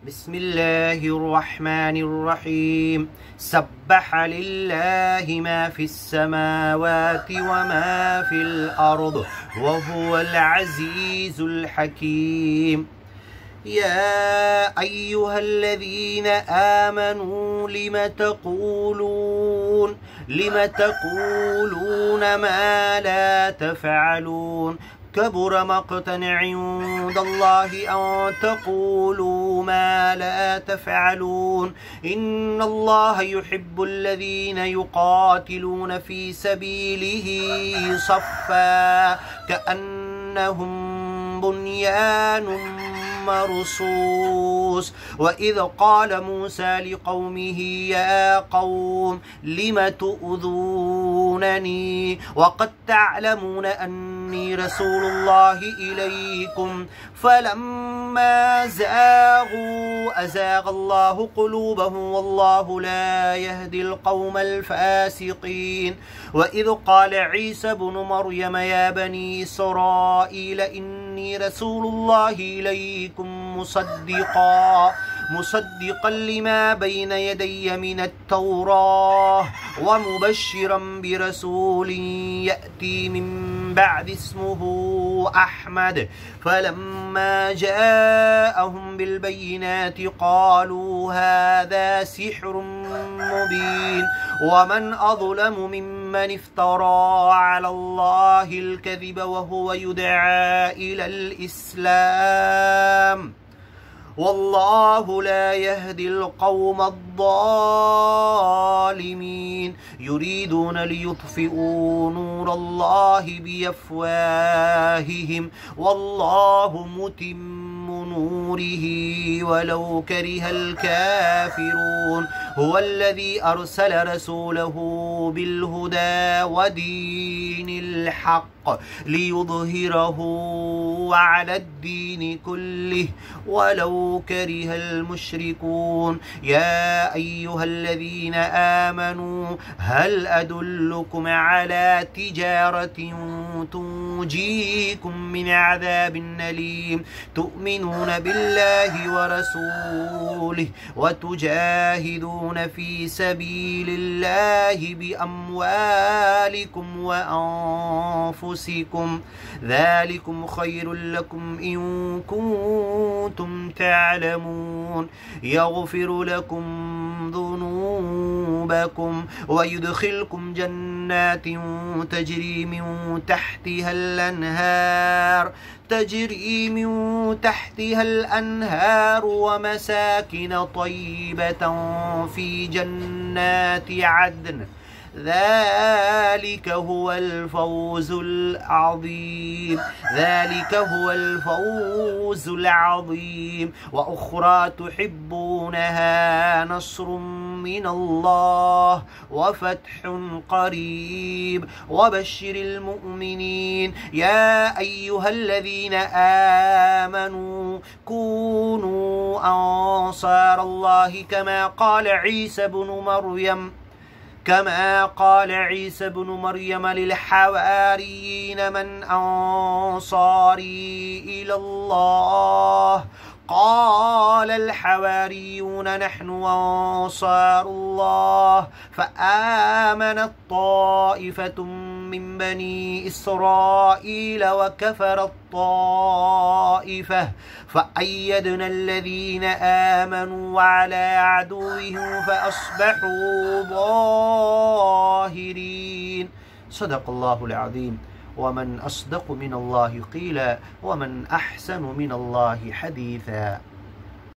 بسم الله الرحمن الرحيم سبح لله ما في السماوات وما في الأرض وهو العزيز الحكيم. يا أيها الذين آمنوا لم تقولون ما لا تفعلون كبر مقتا عند الله أن تقولوا ما لا تفعلون إن الله يحب الذين يقاتلون في سبيله صفا كأنهم بنيان مرصوص. وإذ قال موسى لقومه يا قوم لم تؤذونني وقد تعلمون أني رسول الله إليكم فلما زاغوا أزاغ الله قلوبهم والله لا يهدي القوم الفاسقين. وإذ قال عيسى بن مريم يا بني إسرائيل إني رسول الله إليكم مصدقا لما بين يدي من التوراة ومبشرا برسول يأتي من بعد اسمه أحمد. فلما جاءهم بالبينات قالوا هذا سحر مبين ومن أظلم ممن افترى على الله الكذب وهو يدعى إلى الإسلام والله لا يهدي القوم الظالمين. يريدون ليطفئوا نور الله بأفواههم والله متم نوره ولو كره الكافرون. هو الذي أرسل رسوله بالهدى ودين الحق ليظهره على الدين كله ولو كره المشركون. يا أيها الذين آمنوا هل أدلكم على تجارة تنجيكم من عذاب أليم تؤمنون بالله ورسوله وتجاهدون في سبيل الله بأموالكم وأنفسكم ذلكم خير لكم إن كنتم تعلمون. يغفر لكم ذنوبكم ويدخلكم جنات تجري من تحتها الأنهار ومساكن طيبة في جنات عدن ذلك هو الفوز العظيم. وأخرى تحبونها نصر من الله وفتح قريب وبشر المؤمنين. يا أيها الذين آمنوا كونوا أنصار الله كما قال عيسى بن مريم للحواريين من أنصاري إلى الله قال الحواريون نحن أنصار الله. فآمنت طائفة من بني إسرائيل وكفرت طائفة فأيدنا الذين آمنوا على عدوهم فأصبحوا ظاهرين. صدق الله العظيم. ومن أصدق من الله قيلا ومن أحسن من الله حديثا.